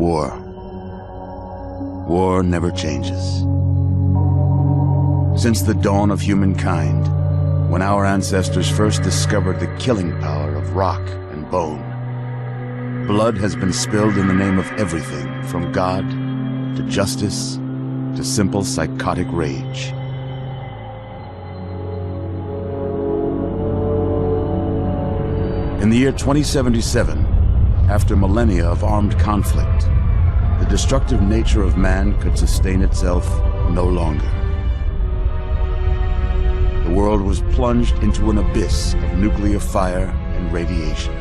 War. War never changes. Since the dawn of humankind, when our ancestors first discovered the killing power of rock and bone, blood has been spilled in the name of everything from God to justice to simple psychotic rage. In the year 2077, after millennia of armed conflict, the destructive nature of man could sustain itself no longer. The world was plunged into an abyss of nuclear fire and radiation.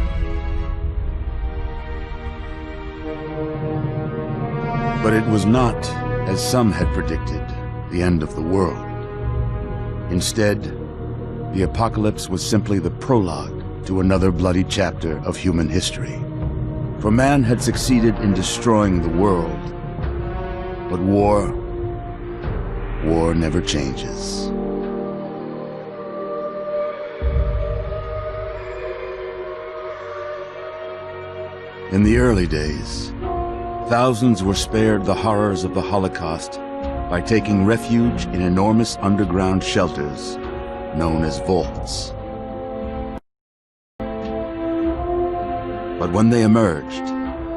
But it was not, as some had predicted, the end of the world. Instead, the apocalypse was simply the prologue to another bloody chapter of human history. For man had succeeded in destroying the world, but war never changes. In the early days, thousands were spared the horrors of the Holocaust by taking refuge in enormous underground shelters known as vaults. But when they emerged,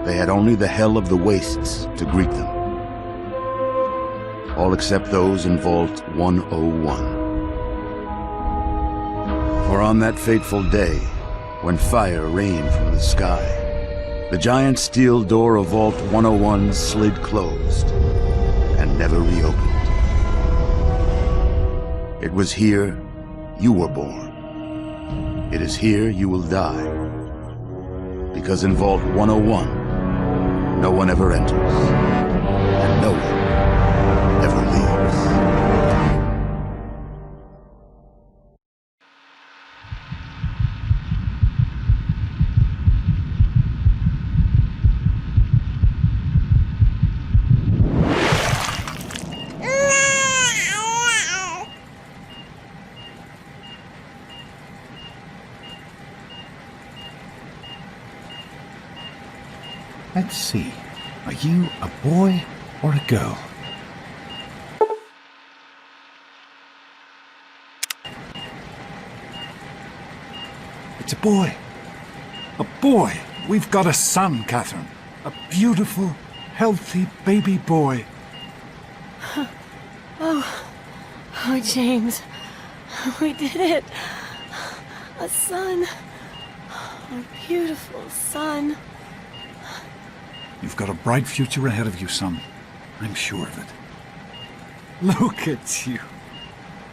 they had only the hell of the wastes to greet them. All except those in Vault 101. For on that fateful day, when fire rained from the sky, the giant steel door of Vault 101 slid closed and never reopened. It was here you were born. It is here you will die. Because in Vault 101, no one ever enters, and no one ever leaves. Let's see. Are you a boy or a girl? It's a boy. A boy. We've got a son, Catherine. A beautiful, healthy baby boy. Oh, James. We did it. A son. A beautiful son. You've got a bright future ahead of you, son. I'm sure of it. Look at you.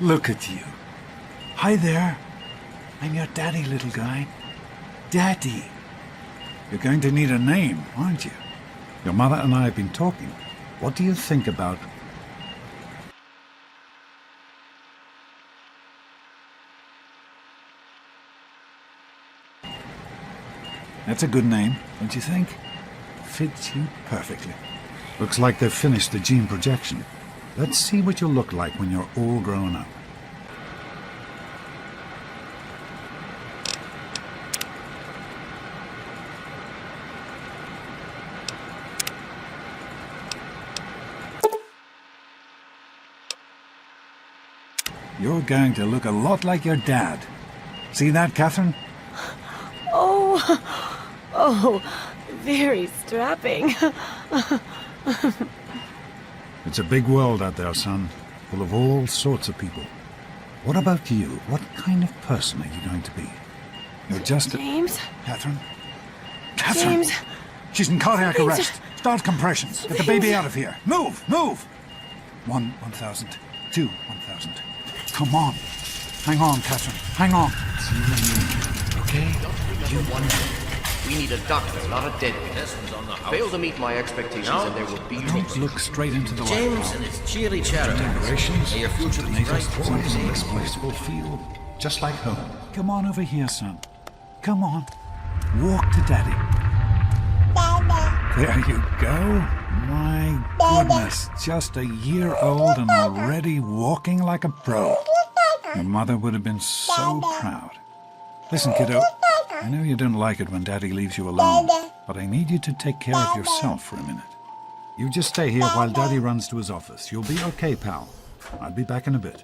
Look at you. Hi there. I'm your daddy, little guy. Daddy. You're going to need a name, aren't you? Your mother and I have been talking. What do you think about... That's a good name, don't you think? Fits you perfectly. Looks like they've finished the gene projection. Let's see what you'll look like when you're all grown up. You're going to look a lot like your dad. See that, Catherine? Oh, very strapping. It's a big world out there, son, full of all sorts of people. What about you? What kind of person are you going to be? You're just James? Catherine? Catherine! James? She's in cardiac James. arrest. Start compressions. Get the baby out of here. Move! Move! 1,000. 1,000. Come on. Hang on, Catherine. Hang on. See you in a minute, okay? We need a doctor, not a deadbeat. Fail to meet my expectations and there will be Don't look straight into the light. James and his cheery chatter. Decorations. May your future be bright. Something this place will feel just like home. Come on over here, son. Come on. Walk to Daddy. There you go. My goodness. Just a year old and already walking like a pro. Your mother would have been so proud. Listen, kiddo. I know you don't like it when Daddy leaves you alone, but I need you to take care of yourself for a minute. You just stay here while Daddy runs to his office. You'll be okay, pal. I'll be back in a bit.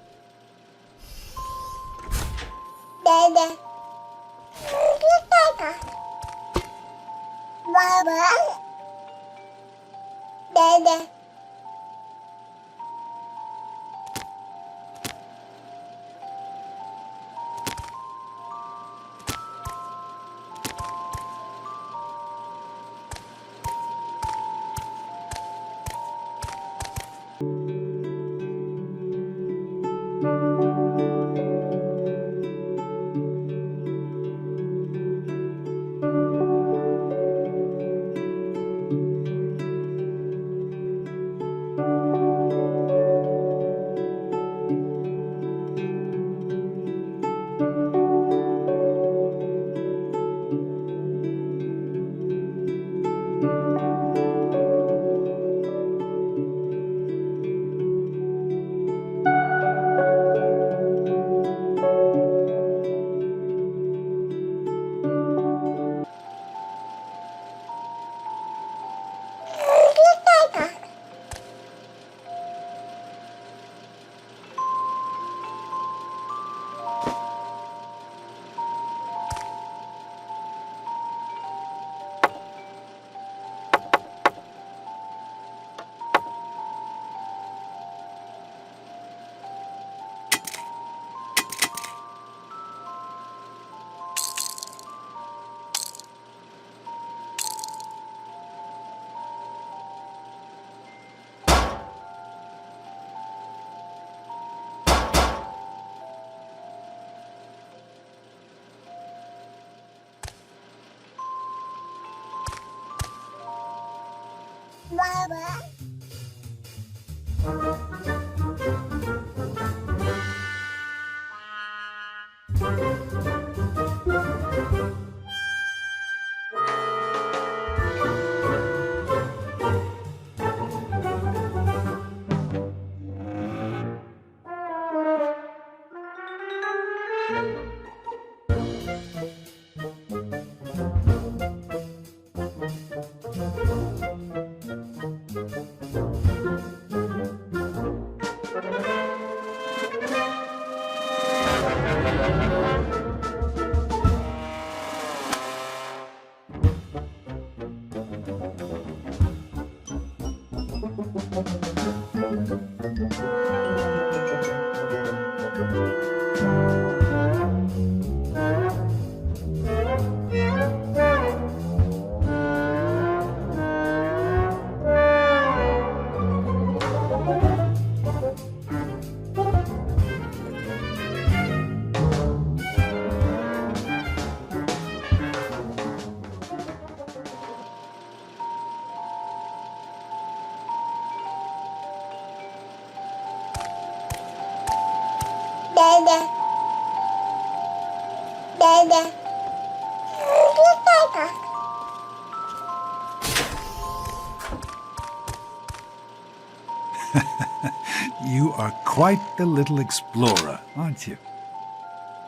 You are quite the little explorer, aren't you?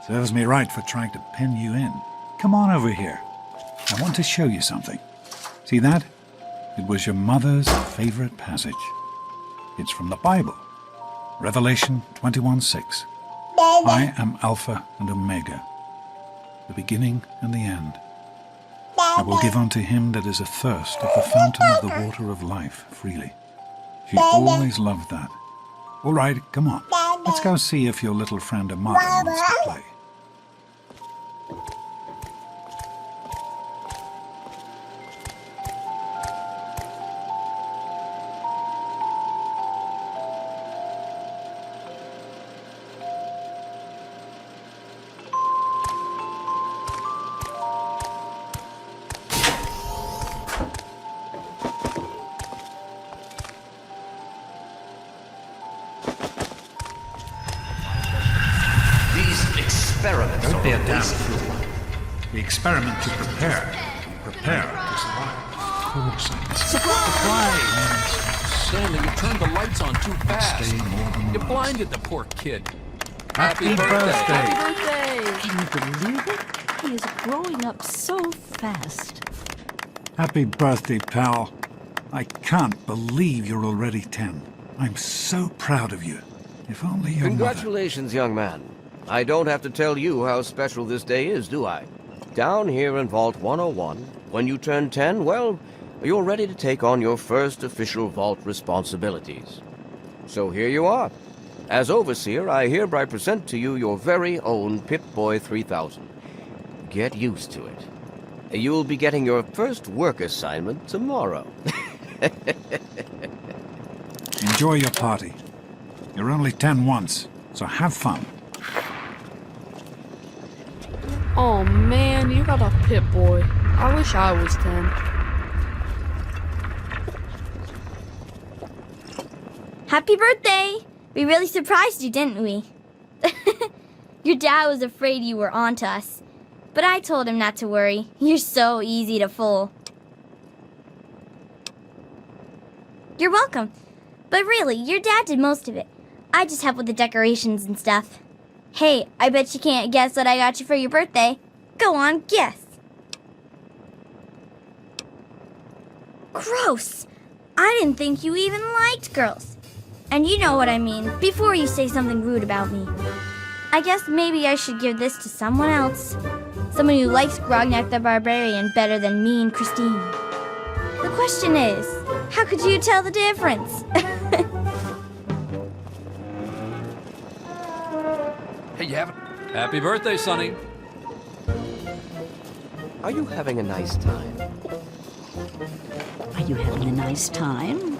Serves me right for trying to pin you in. Come on over here. I want to show you something. See that? It was your mother's favorite passage. It's from the Bible. Revelation 21:6. I am Alpha and Omega, the beginning and the end. I will give unto him that is athirst of the fountain of the water of life freely. She always loved that. All right, come on. Let's go see if your little friend Amada wants to play. Experiments Don't be a are damn wasted. fool. We experiment to prepare. We prepare to survive. Of course I can. Stanley, you turned the lights on too fast. Stay more than You once. blinded the poor kid. Happy birthday. Birthday! Can you believe it? He is growing up so fast. Happy birthday, pal. I can't believe you're already 10. I'm so proud of you. If only your mother... Congratulations, young man. I don't have to tell you how special this day is, do I? Down here in Vault 101, when you turn 10, well, you're ready to take on your first official Vault responsibilities. So here you are. As Overseer, I hereby present to you your very own Pip-Boy 3000. Get used to it. You'll be getting your first work assignment tomorrow. Enjoy your party. You're only 10 once, so have fun. Oh man, you got a Pip-Boy. I wish I was 10. Happy birthday! We really surprised you, didn't we? Your dad was afraid you were onto us, but I told him not to worry. You're so easy to fool. You're welcome. But really, your dad did most of it. I just helped with the decorations and stuff. Hey, I bet you can't guess what I got you for your birthday. Go on, guess. Gross! I didn't think you even liked girls. And you know what I mean, before you say something rude about me. I guess maybe I should give this to someone else. Someone who likes Grognak the Barbarian better than me and Christine. The question is, how could you tell the difference? Hey, you haven't... Happy birthday, Sonny. Are you having a nice time? Are you having a nice time?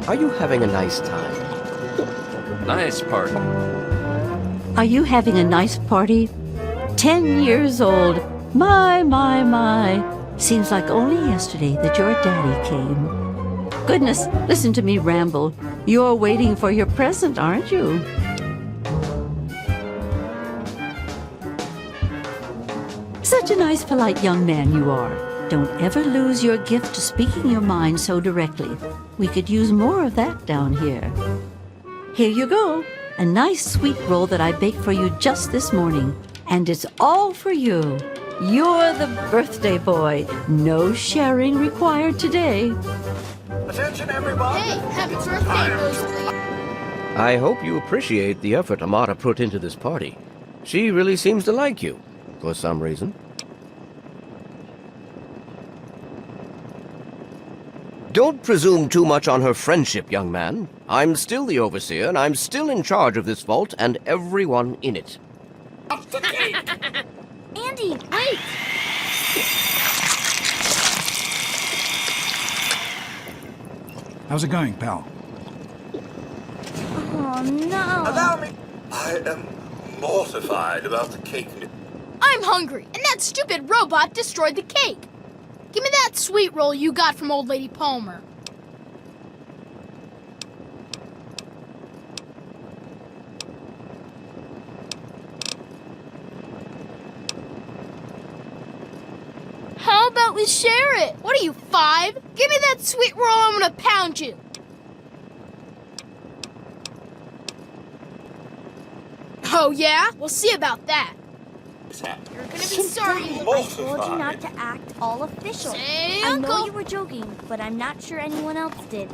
Are you having a nice time? Nice party. Are you having a nice party? 10 years old. My. Seems like only yesterday that your daddy came. Goodness, listen to me ramble. You're waiting for your present, aren't you? Such a nice, polite young man you are. Don't ever lose your gift to speaking your mind so directly. We could use more of that down here. Here you go. A nice sweet roll that I baked for you just this morning. And it's all for you. You're the birthday boy. No sharing required today. Attention, everyone! Hey, happy birthday, Rosalie. I hope you appreciate the effort Amada put into this party. She really seems to like you, for some reason. Don't presume too much on her friendship, young man. I'm still the Overseer, and I'm still in charge of this vault and everyone in it. Andy, wait! How's it going, pal? Oh, Oh, no. Allow me. I am mortified about the cake. I'm hungry, and that stupid robot destroyed the cake. Give me that sweet roll you got from Old Lady Palmer. How about we share it? What are you, 5? Give me that sweet roll, I'm gonna pound you. Oh, yeah? We'll see about that. You're gonna be sorry. I told you not to act all official. Say, I Uncle. know you were joking, but I'm not sure anyone else did.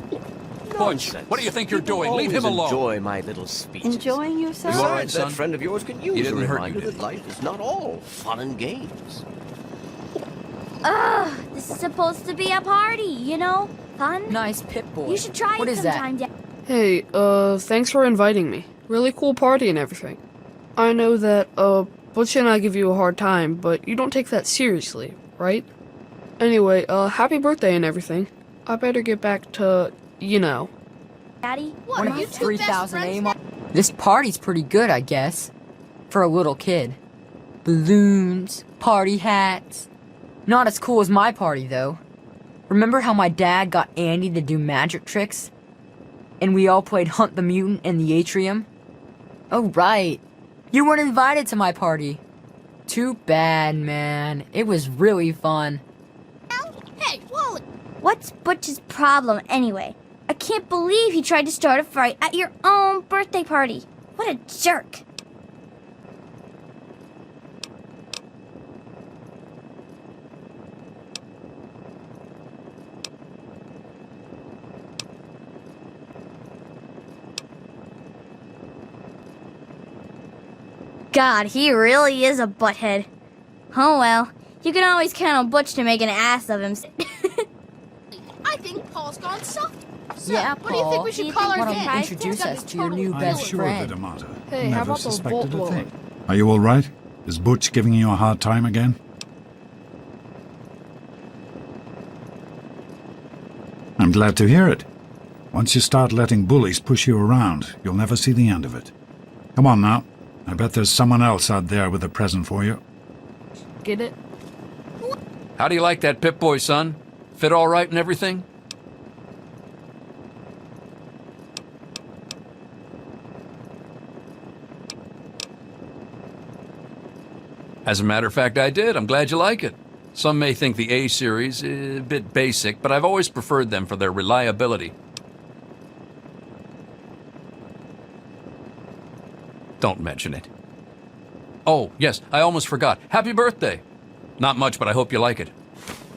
Butch, what do you think you're doing? Leave him alone. Enjoy my little speeches. Enjoying yourself? You all right, Besides, son? that friend of yours can use He a didn't hurt reminder you, did that he? life is not all fun and games. Ugh, this is supposed to be a party, you know? Fun? Nice Pip-Boy. You should try What it is that? sometime, Dad. Hey, thanks for inviting me. Really cool party and everything. I know that, Butch and I give you a hard time, but you don't take that seriously, right? Anyway, happy birthday and everything. I better get back to, you know. Daddy? What, One are of you the two best 3,000 friends aim. now? This party's pretty good, I guess. For a little kid. Balloons, party hats. Not as cool as my party, though. Remember how my dad got Andy to do magic tricks? And we all played Hunt the Mutant in the atrium? Oh, right. You weren't invited to my party. Too bad, man. It was really fun. Hey, Wally. What's Butch's problem anyway? I can't believe he tried to start a fight at your own birthday party. What a jerk. God, he really is a butthead. Oh well, you can always count on Butch to make an ass of him. I think Paul's gone soft. So, Yeah, what do you think we Do you should call think our Why we don't dad? you surprise introduce Gotta us be to your totally new I'm best sure friend? that Amata Hey, how never about the suspected Vault a thing. Lord? Are you all right? Is Butch giving you a hard time again? I'm glad to hear it. Once you start letting bullies push you around, you'll never see the end of it. Come on now. I bet there's someone else out there with a present for you. Get it? How do you like that Pip-Boy, son? Fit all right and everything? As a matter of fact, I did. I'm glad you like it. Some may think the A series is a bit basic, but I've always preferred them for their reliability. Don't mention it. Oh, yes, I almost forgot. Happy birthday! Not much, but I hope you like it.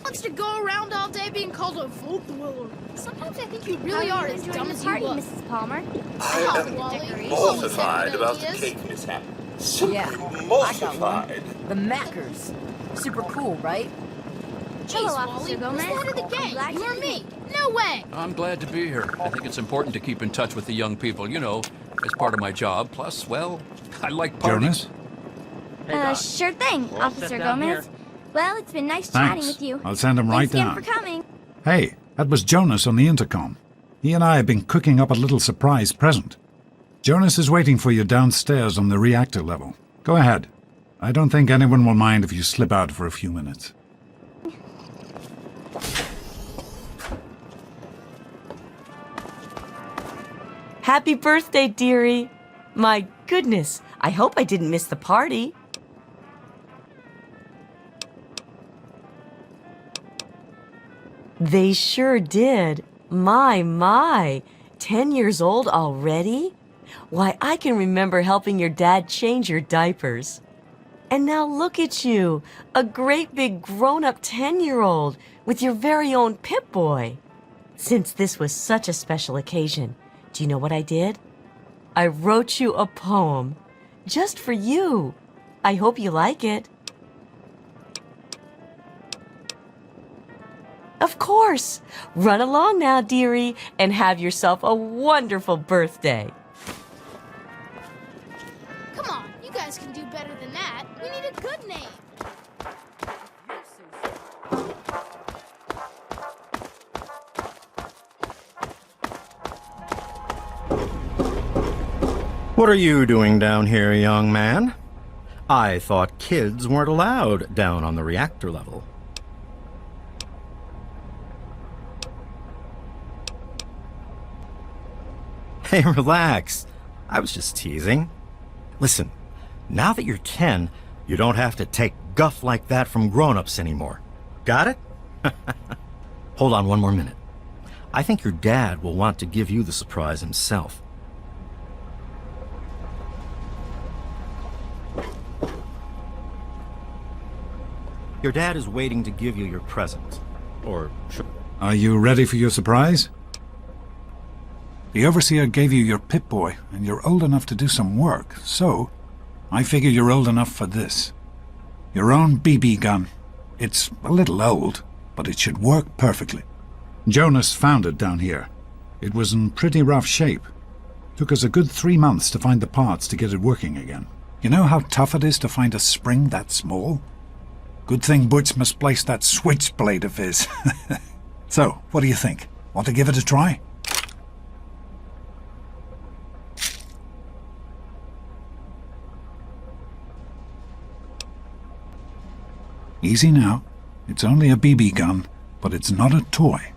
Wants to go around all day being called a vote dweller. Sometimes I think you really How are you as enjoying dumb the as party, you look. Mrs. Palmer? I am Wally. mortified about the Ideas. cake mishap. Simply Yeah, I got one. mortified. The Mackers. Super cool, right? Jeez, Hello, Wally. Officer Who's Gomez. the head of the I'm gang? glad You you or could me? No way. I'm glad to be here. I think it's important to keep in touch with the young people, you know, as part of my job. Plus, well, I like parties. Jonas? Sure thing, Officer Gomez. Well, it's been nice chatting Thanks. with you. I'll send him right Thanks again down. for coming. Hey, that was Jonas on the intercom. He and I have been cooking up a little surprise present. Jonas is waiting for you downstairs on the reactor level. Go ahead. I don't think anyone will mind if you slip out for a few minutes. Happy birthday, dearie. My goodness, I hope I didn't miss the party. They sure did. My. 10 years old already? Why, I can remember helping your dad change your diapers. And now look at you, a great big grown-up 10-year-old with your very own Pip-Boy. Since this was such a special occasion, do you know what I did? I wrote you a poem, just for you. I hope you like it. Of course. Run along now, dearie, and have yourself a wonderful birthday. Come on, you guys can do better than that. We need a good name. What are you doing down here, young man? I thought kids weren't allowed down on the reactor level. Hey, relax. I was just teasing. Listen, now that you're 10, you don't have to take guff like that from grown-ups anymore. Got it? Hold on one more minute. I think your dad will want to give you the surprise himself. Your dad is waiting to give you your present. Or should... Are you ready for your surprise? The Overseer gave you your Pip-Boy, and you're old enough to do some work, so I figure you're old enough for this. Your own BB gun. It's a little old, but it should work perfectly. Jonas found it down here. It was in pretty rough shape. Took us a good 3 months to find the parts to get it working again. You know how tough it is to find a spring that small? Good thing Butch misplaced that switchblade of his. So, what do you think? Want to give it a try? Easy now. It's only a BB gun, but it's not a toy.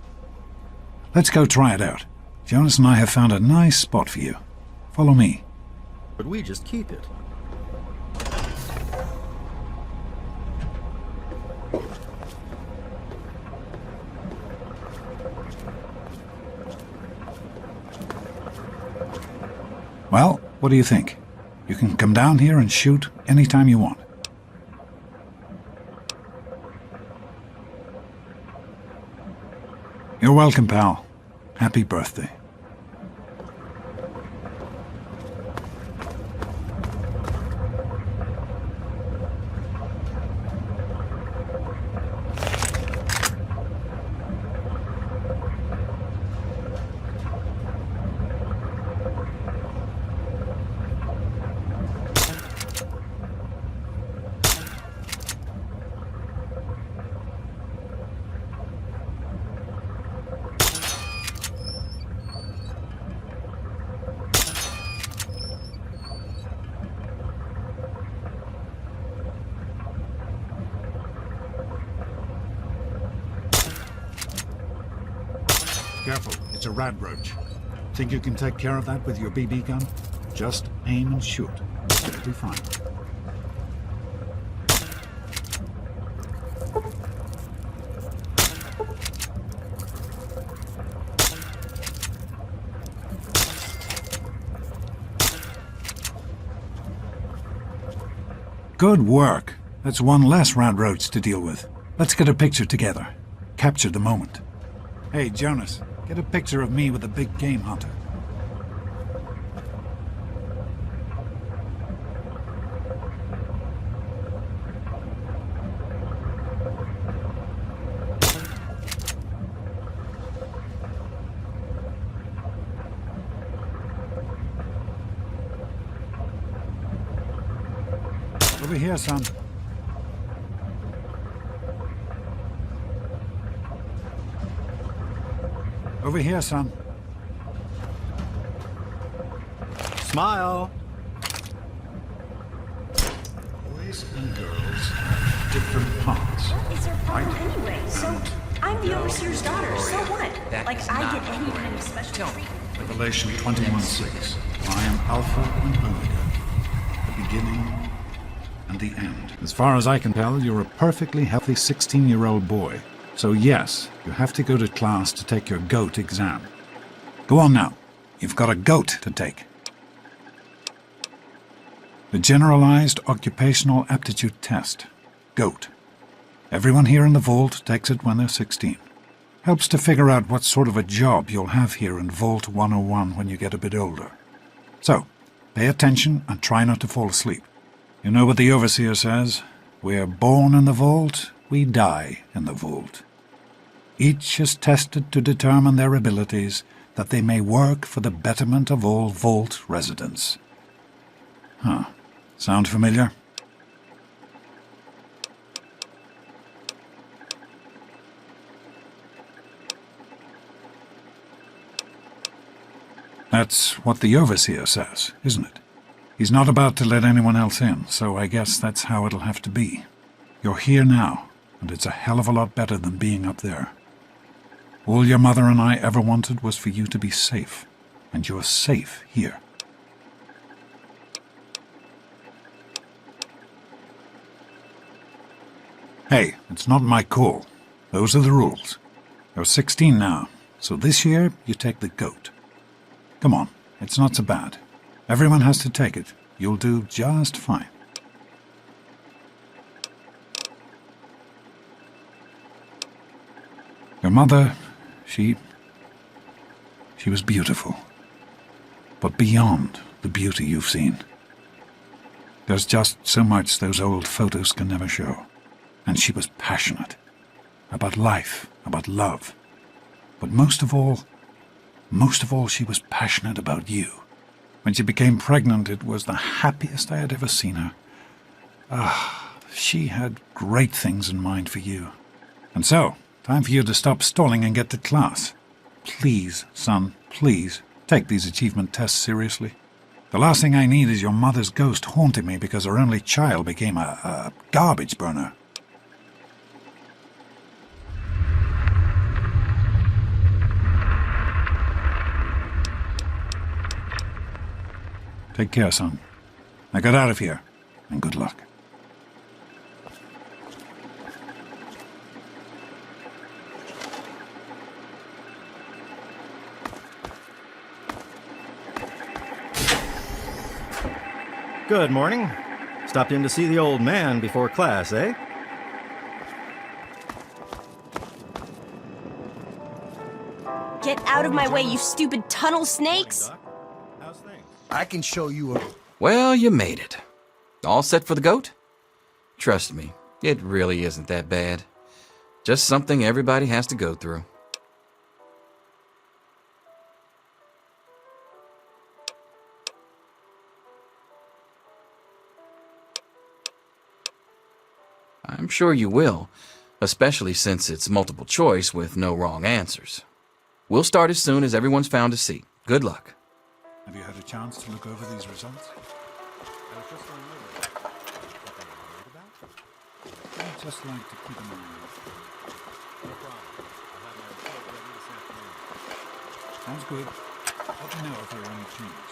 Let's go try it out. Jonas and I have found a nice spot for you. Follow me. But we just keep it. Well, what do you think? You can come down here and shoot anytime you want. You're welcome, pal. Happy birthday. Careful, it's a radroach. Think you can take care of that with your BB gun? Just aim and shoot. It'll be fine. Good work. That's one less radroach to deal with. Let's get a picture together. Capture the moment. Hey, Jonas. Get a picture of me with a big game hunter. Over here, son. Over here, son. Smile. Boys and girls have different parts. It's their problem anyway, so I'm the Overseer's daughter, so what? Like I get any kind of special treatment. Revelation 21:6. I am Alpha and Omega, the beginning and the end. As far as I can tell, you're a perfectly healthy 16-year-old boy. So yes, you have to go to class to take your GOAT exam. Go on now. You've got a GOAT to take. The Generalized Occupational Aptitude Test. GOAT. Everyone here in the Vault takes it when they're 16. Helps to figure out what sort of a job you'll have here in Vault 101 when you get a bit older. So, pay attention and try not to fall asleep. You know what the Overseer says? We're born in the Vault, we die in the Vault. Each is tested to determine their abilities, that they may work for the betterment of all Vault residents. Huh. Sound familiar? That's what the Overseer says, isn't it? He's not about to let anyone else in, so I guess that's how it'll have to be. You're here now, and it's a hell of a lot better than being up there. All your mother and I ever wanted was for you to be safe, and you're safe here. Hey, it's not my call. Those are the rules. You're 16 now, so this year you take the goat. Come on, it's not so bad. Everyone has to take it. You'll do just fine. Your mother, she was beautiful. But beyond the beauty you've seen. There's just so much those old photos can never show. And she was passionate. About life, about love. But most of all, she was passionate about you. When she became pregnant, it was the happiest I had ever seen her. She had great things in mind for you. And so, time for you to stop stalling and get to class. Please, son, please, take these achievement tests seriously. The last thing I need is your mother's ghost haunting me because her only child became a garbage burner. Take care, son. Now get out of here, and good luck. Good morning. Stopped in to see the old man before class, eh? Get out of my way, you stupid tunnel snakes! I can show you a... Well, you made it. All set for the goat? Trust me, it really isn't that bad. Just something everybody has to go through. I'm sure you will, especially since it's multiple choice with no wrong answers. We'll start as soon as everyone's found a seat. Good luck. Have you had a chance to look over these results? I'd just like to keep an eye on it. Sounds good. Let me know if there are any changes.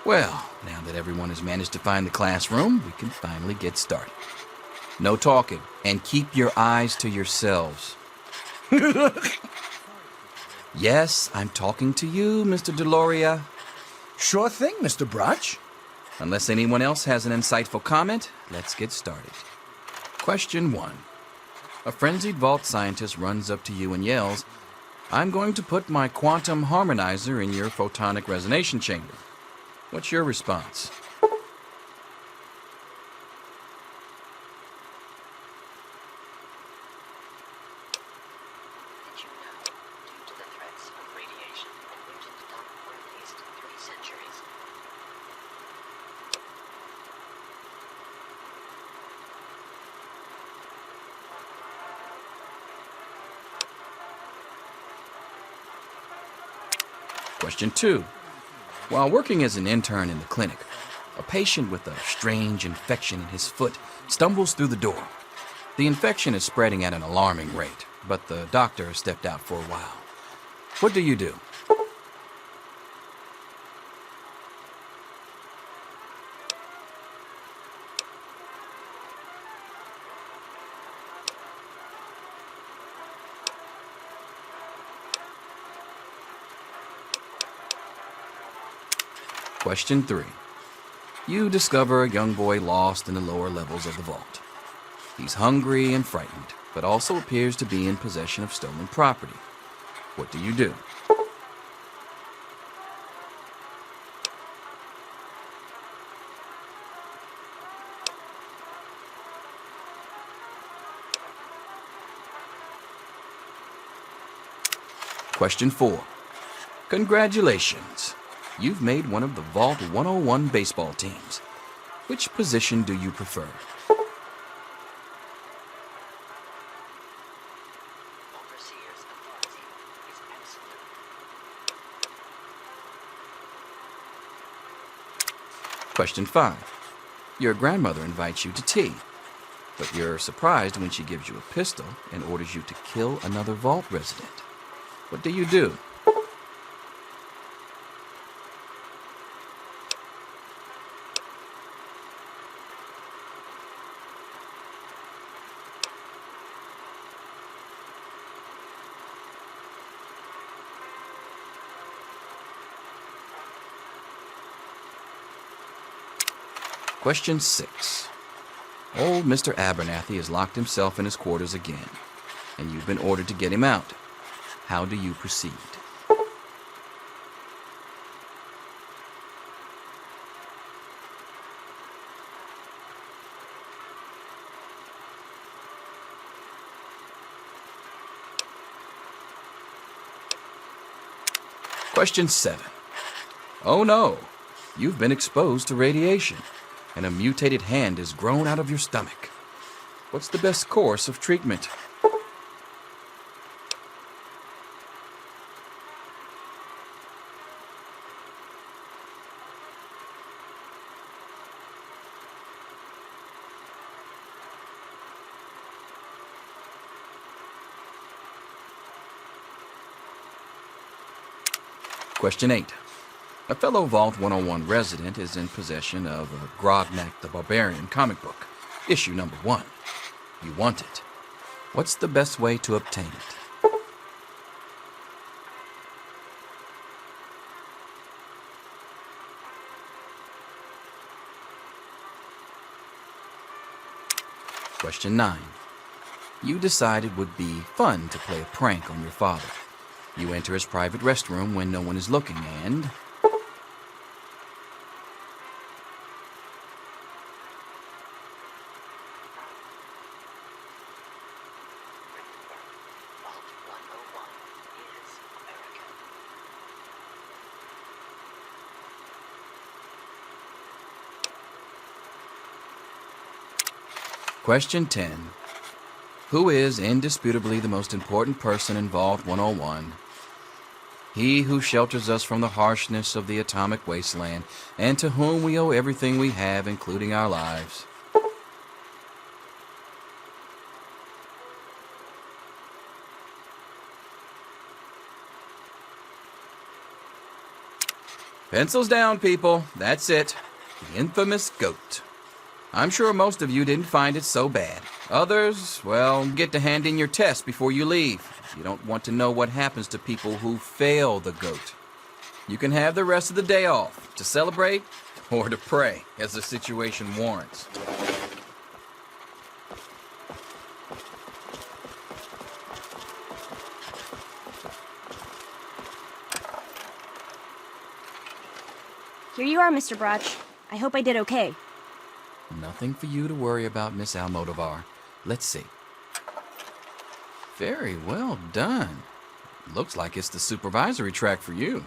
Well, now that everyone has managed to find the classroom, we can finally get started. No talking, and keep your eyes to yourselves. Yes, I'm talking to you, Mr. Deloria. Sure thing, Mr. Brotch. Unless anyone else has an insightful comment, let's get started. Question 1. A frenzied vault scientist runs up to you and yells, "I'm going to put my quantum harmonizer in your photonic resonation chamber." What's your response? Question 2. While working as an intern in the clinic, a patient with a strange infection in his foot stumbles through the door. The infection is spreading at an alarming rate, but the doctor has stepped out for a while. What do you do? Question 3. You discover a young boy lost in the lower levels of the vault. He's hungry and frightened, but also appears to be in possession of stolen property. What do you do? Question 4. Congratulations. you've made one of the Vault 101 baseball teams. Which position do you prefer? Question 5. Your grandmother invites you to tea, but you're surprised when she gives you a pistol and orders you to kill another Vault resident. What do you do? Question 6. Old Mr. Abernathy has locked himself in his quarters again, and you've been ordered to get him out. How do you proceed? Question 7. Oh no, you've been exposed to radiation, and a mutated hand has grown out of your stomach. What's the best course of treatment? Question 8. A fellow Vault 101 resident is in possession of a Grognak the Barbarian comic book, issue number 1. You want it. What's the best way to obtain it? Question 9. You decide it would be fun to play a prank on your father. You enter his private restroom when no one is looking and... Question 10. Who is indisputably the most important person in Vault 101? He who shelters us from the harshness of the atomic wasteland, and to whom we owe everything we have, including our lives. Pencils down, people. That's it. The infamous goat. I'm sure most of you didn't find it so bad. Others, well, get to hand in your test before you leave. You don't want to know what happens to people who fail the goat. You can have the rest of the day off, to celebrate or to pray, as the situation warrants. Here you are, Mr. Brotch. I hope I did okay. Nothing for you to worry about, Miss Almodovar. Let's see. Very well done. Looks like it's the supervisory track for you.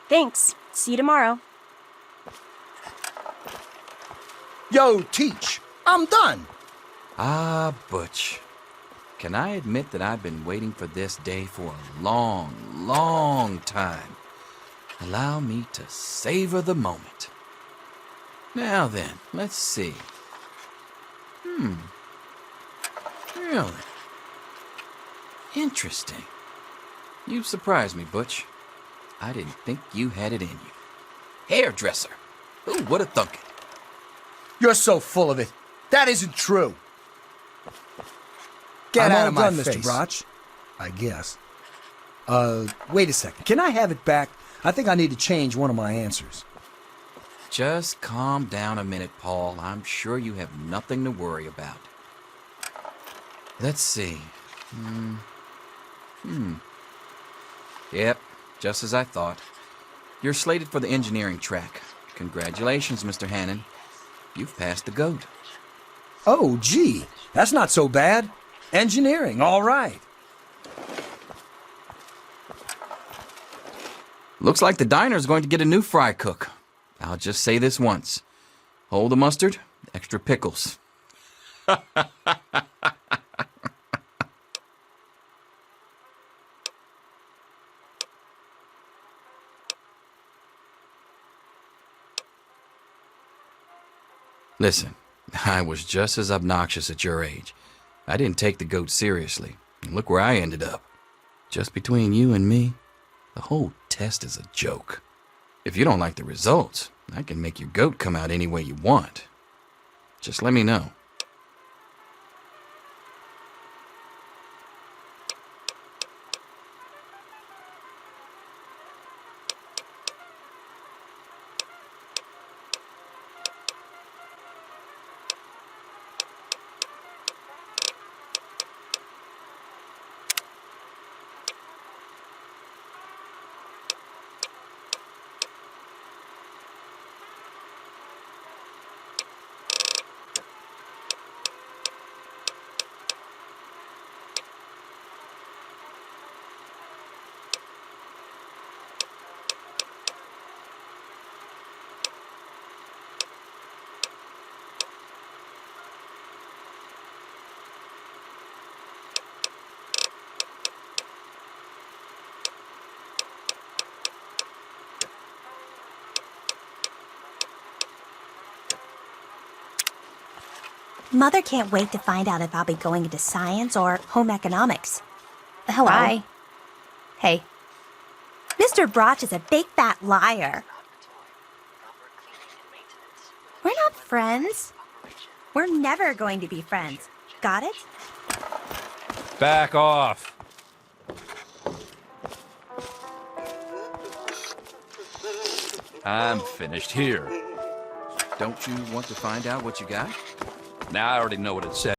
Thanks. See you tomorrow. Yo, Teach, I'm done. Ah, Butch. Can I admit that I've been waiting for this day for a long, long time? Allow me to savor the moment. Now then, let's see. Really? Interesting. You've surprised me, Butch. I didn't think you had it in you. Hairdresser. Who would have thunk it? You're so full of it. That isn't true. Get out of my face. Mr. Brotch. I guess. Wait a second. Can I have it back? I think I need to change one of my answers. Just calm down a minute, Paul. I'm sure you have nothing to worry about. Let's see. Yep, just as I thought. You're slated for the engineering track. Congratulations, Mr. Hannon. You've passed the GOAT. Oh, gee. That's not so bad. Engineering, all right. Looks like the diner's going to get a new fry cook. I'll just say this once. Hold the mustard, extra pickles. Listen, I was just as obnoxious at your age. I didn't take the goat seriously. And look where I ended up. Just between you and me, the whole test is a joke. If you don't like the results, I can make your goat come out any way you want. Just let me know. Mother can't wait to find out if I'll be going into science or home economics. Hello. Hi. Hey. Mr. Broch is a big fat liar. We're not friends. We're never going to be friends. Got it? Back off. I'm finished here. Don't you want to find out what you got? Now I already know what it says.